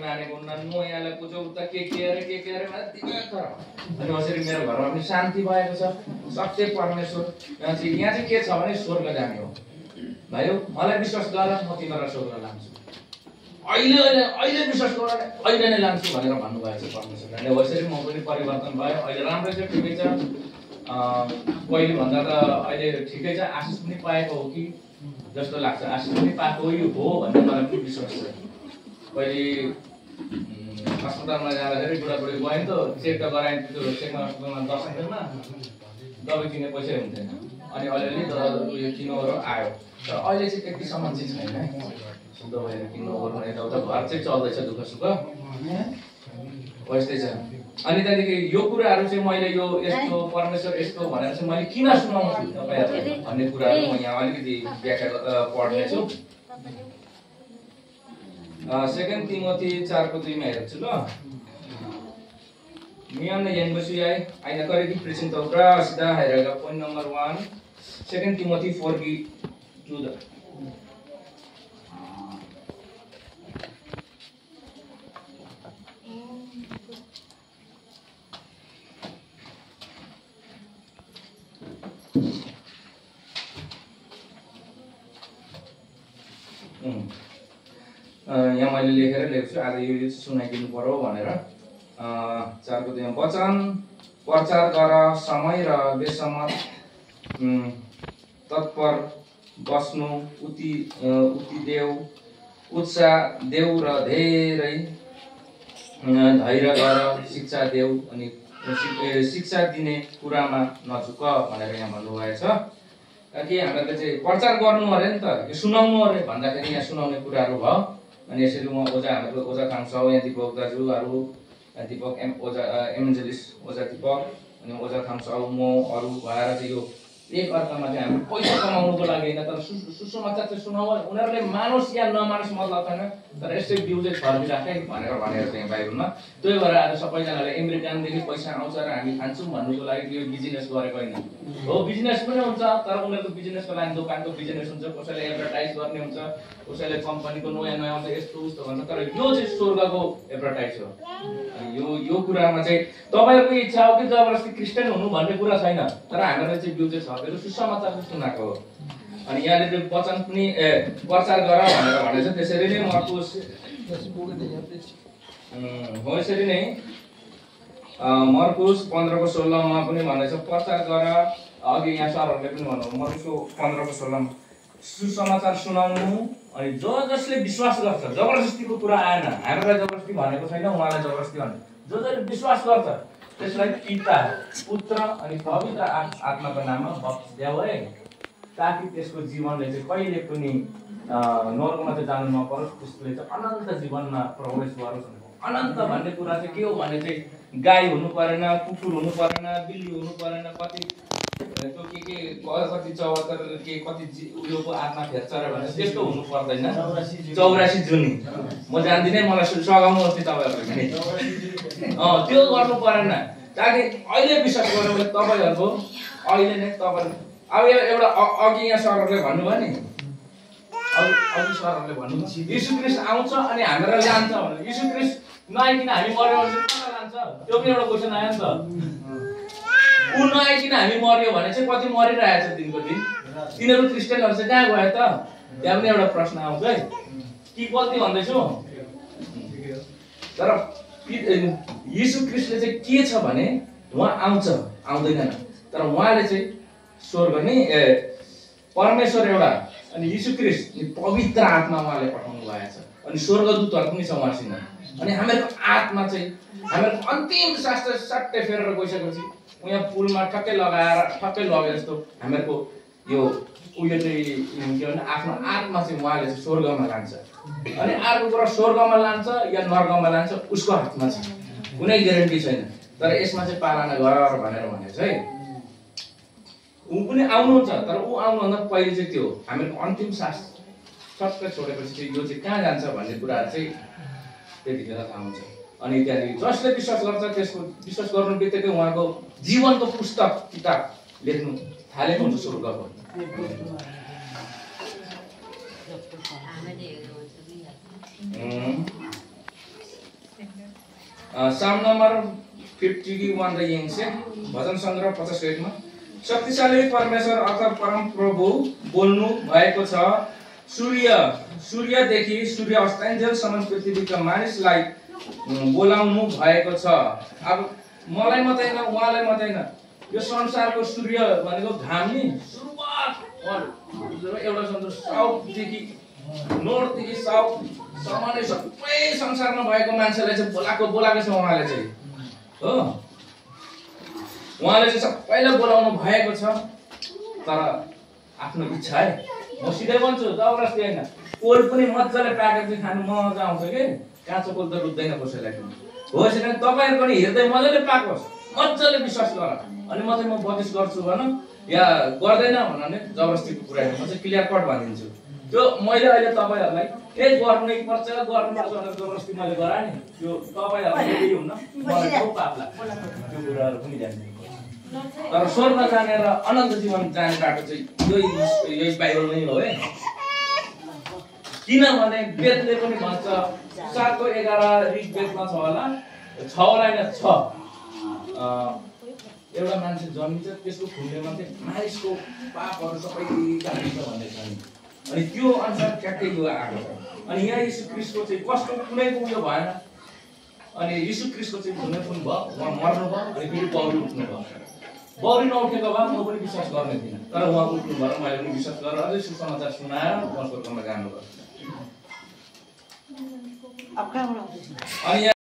मानेको हुन्न म यहाँलाई पुजौ त के अरे मलाई दिमाग खराब अनि यसरी मेरो घरमा पनि शान्ति भएको छ सत्य परमेश्वर यहाँ चाहिँ के छ भने स्वर्ग जाने हो भयो मलाई विश्वास गर म तिमीलाई स्वर्ग लान्छु अहिले विश्वास गर अहिले नै लान्छु भनेर भन्नुभएको छ परमेश्वरले अनि यसरी म पनि परिवर्तन भयो अहिले राम्रै छ ठिकै छ पहिले भन्दा त अहिले ठिकै छ आशिष पनि पाएको हो कि जस्तो लाग्छ आशिष पनि पाएको हो भन्ने मलाई पनि विश्वास छ पहिले अस्पतालमा जाँदाखेरि बुढाबुढी गयो नि त चेक त गरायो त्यो चेकमा अस्पतालमा 10 रुपैयाँमा दबाई किन्ने पैसै हुन्थेन अनि अलिअलि उयो किन्नुहरू आयो तर अहिले चाहिँ त्यति सामान चाहिँ छैन है दबाईहरू किन्नु ओर्नु यताउता घर चाहिँ चल्दैछ दुःख सुख यस्तै छ अनि त्यहाँदेखि यो कुराहरू चाहिँ मैले यो यस्तो परमेश्वर यस्तो भनेर चाहिँ मैले किन सुनाउँछु तपाईँहरूलाई भन्ने कुराहरू म यहाँ अलिकति व्याख्या पढ्नेछु 2 तिमोथी 4:2 मा हेर्छु ल Mian yang bersuai ayat kali di preaching Torah sudah haraga point number 1 2 Timothy 4:2 यहाँ मैले लेखेर लेख्छु आज यो सुनाइदिनु पर्यो भनेर 4:2 वचन प्रचार गर समय र बेसमत तत्पर बस्नु उति देऊ उत्साह देऊ र धेरै धैर्य गर शिक्षा देऊ अनि शिक्षा दिने कुरामा नझुक भनेर यहाँ भन्नुभएको छ कि हामीले चाहिँ प्रचार गर्नु अरे नि त यो सुनाउनु अरे भन्दाखेरि यहाँ सुनाउने कुराहरू भयो अनि यसरी म ओजा हाम्रो ओजा कान्छौ यहाँ दिपक दाजुहरू दिपक ओजा एभन्जलिस्ट ओजा दिपक अनि ओजा कान्छौ म अरु भएर चाहिँ यो एक अर्कामा चाहिँ हामी पैसा कमाउनुको लागि हैन तर सुसमाचार चाहिँ सुनाउ उनीहरुले मानोस् या नमानोस् मतलब छैन तर यसै भ्यू चाहिँ छर्दिराखे भनेर चाहिँ बाइबलमा त्यही भएर आज सबैजनाले अमेरिकनदेखि पैसा आउँछ र हामी खान्छौं भन्नुको लागि यो बिजनेस गरेको हैन हो बिजनेस पनि हुन्छ तर उनीहरुको बिजनेसको लागि दोकानको बिजनेस हुन्छ कसैले एडभर्टाइज गर्ने हुन्छ कसैले कम्पनीको नयाँ आउँछ यस्तो उस्तो भन्छ तर यो चाहिँ स्वर्गको एडभर्टाइज हो यो कुरामा चाहिँ तपाईहरुको इच्छा हो कि जबरजस्ती क्रिस्चियन हुनु भन्ने कुरा छैन तर हामीलाई चाहिँ भ्यू चाहिँ छ त्यो सुसमाचार सुनाएको हो अनि यहाँले वचन पनि प्रचार गर भनेर भनेछ त्यसरी नै मर्कुस हो यसरी नै मर्कुस 15:16 मा पनि भनेछ प्रचार गर अघि यहाँ सरहरुले पनि भन्नु मर्कुस 15:16 सुसमाचार सुनाउनु अनि जसले विश्वास गर्छ जबरजस्तीको कुरा आएन हामीलाई जबरजस्ती भनेको छैन उहाँलाई जबरजस्ती भने जसले विश्वास गर्छ त्यसलाई पिता पुत्र अनि पवित्र आत्माको नाममा बप्तिस्म देऊ है ताकि त्यसको जीवनले चाहिँ कहिले पनि नरकमा चाहिँ जानु नपरोस् त्यसले चाहिँ अनन्त जीवनमा प्रवेश गरोस् अनन्त भन्ने कुरा चाहिँ के हो भने चाहिँ गाई हुनु परेन कुकुर हुनु परेन बिल्ली हुनु परेन कति त्यो के कति 74 के कति उयोको आत्मा फेर्छ र भने त्यस्तो हुनु पर्दैन 84 जुनी म जान्दिनै मलाई सघाउनु होस् नि तपाईहरुले त्यो गर्नु परेन ताकि अहिले विश्वास गर्नु भने तपाईहरुको अहिले नै तपाईहरु अब एउटा अघि यहाँ सरहरुले भन्नुभयो नि अघि सरहरुले भन्नुहुन्छ येशू ख्रीष्ट आउँछ अनि हामीलाई लान्छ भने येशू ख्रीष्ट नआइकिन हामी मर्यो भने कहाँ लान्छ त्यो पनि एउटा क्वेशन आयो नि त उ नआइकिन हामी मर्यो भने चाहिँ कति मरिरहेछ दिनको दिन तिनीहरु क्रिस्चियनहरु चाहिँ कहाँ गए त त्यहाँ पनि एउटा प्रश्न आउँछ है के गल्ती भन्दैछु तर येशू ख्रीष्टले चाहिँ के छ भने उहाँ आउँछ आउँदैन तर उहाँले चाहिँ स्वर्ग नि परमेश्वर एउटा अनि येशू ख्रीष्ट पवित्र आत्मा उहाँले पठाउनु भएको छ अनि स्वर्गदूतहरु पनि छ उहाँसँग अनि हामीहरुको आत्मा चाहिँ हामीहरुको अन्तिम शास्त्र सट्टै फेरेर गइसकेपछि यहाँ पुलमा ठक्कै लगाएर ठक्कै लगे जस्तो हामीहरुको यो उयो चाहिँ के भन्छ आफ्नो आत्मा चाहिँ उहाँले चाहिँ स्वर्गमा लान्छ अनि अर्को कुरा स्वर्गमा लान्छ या नरकमा लान्छ उसको हातमा छ कुनै ग्यारेन्टी छैन तर यसमा चाहिँ पालना गर भनेर भनेछ है उ पनि आउनुहुन्छ तर उ आउनुभन्दा पहिले चाहिँ त्यो हामीहरुको अन्तिम श्वास सबै छोडेपछि चाहिँ यो चाहिँ कहाँ जान्छ भन्ने कुराहरु चाहिँ त्यतिखेर थाहा हुन्छ अनि त्यहाँदेखि जसले विश्वास गर्छ त्यसको विश्वास गर्नु बित्तिकै उहाँको जीवनको पुस्तक किताब लेख्नु थालेको हुन्छ स्वर्गको साम नम्बर 51 यिङसे भजन सङ्ग्रह 58 मा शक्तिशाली परमेश्वर अथवा परम प्रभु बोल्नु भएको छ। सूर्यदेखि सूर्य अस्ताइन्जेलसम्म पृथ्वीका मानिसलाई बोलाउनु भएको छ। अब मलाई मात्रै होइन, उहाँलाई मात्रै होइन, यो संसारको सूर्य भनेको घाम नि सुरुवात एउटा सन्त साउथदेखि नर्थदेखि साउथसम्म नै सबै संसारमा भएको मान्छेलाई चाहिँ बोलाएको छ उहाँले चाहिँ, हो। उहाँले चाहिँ सबैलाई बोलाउनु भएको छ। तर आफ्नो इच्छा है, म सिधै भन्छु, जबरजस्ती होइन। कोल पनि मजाले प्याकेट चाहिँ खानु मजा आउँछ कि, काँचो कोल त रुच्दैन कसैलाई पनि, हो। यसरी तपाईँहरू पनि हेर्दै मजाले पाकोस्, मजाले विश्वास गर। अनि म चाहिँ बत्तिस गर्छु भन या गर्दैन भने जबरजस्तीको कुरा म चाहिँ क्लियर कट भनिदिन्छु। त्यो मैले अहिले तपाईँहरूलाई गर्नुपर्छ भनेर जबरजस्ती मैले गराएँ नि, त्यो तपाईँहरूलाई केही हुन्न, मलाई बहुत पाप लाग्छ त्यो कुराहरू पनि जान्दिनु। तर स्वर्ग जाने र अनन्त जीवन जाने बाटो चाहिँ यही बाइबल नै हो है। किनभने वेदले पनि भन्छ, 7:11 ऋग्वेदमा छ होला, होइन 6 एउटा मान्छे जन्मिन्छ, त्यसको खुनले मात्रै मानिसको पापहरू सबै जान्छ भन्ने छ नि। अनि त्यो अनुसार ठ्याक्कै यो आएको छ। अनि यहाँ यीशु ख्रीष्टको चाहिँ कस्तो कुनैको उयो भएन। अनि यीशु ख्रीष्टको चाहिँ खुनै खुन भयो, उहाँ मर्नु भयो, अनि फेरि पौडी उठ्नु भयो। पौडी नउठेको भए म पनि विश्वास गर्ने थिइनँ, तर उहाँ उठ्नु भएर मैले पनि विश्वास गरेर अझै सुसमाचार सुनाएर उहाँ स्वर्गमा जानुभयो। अनि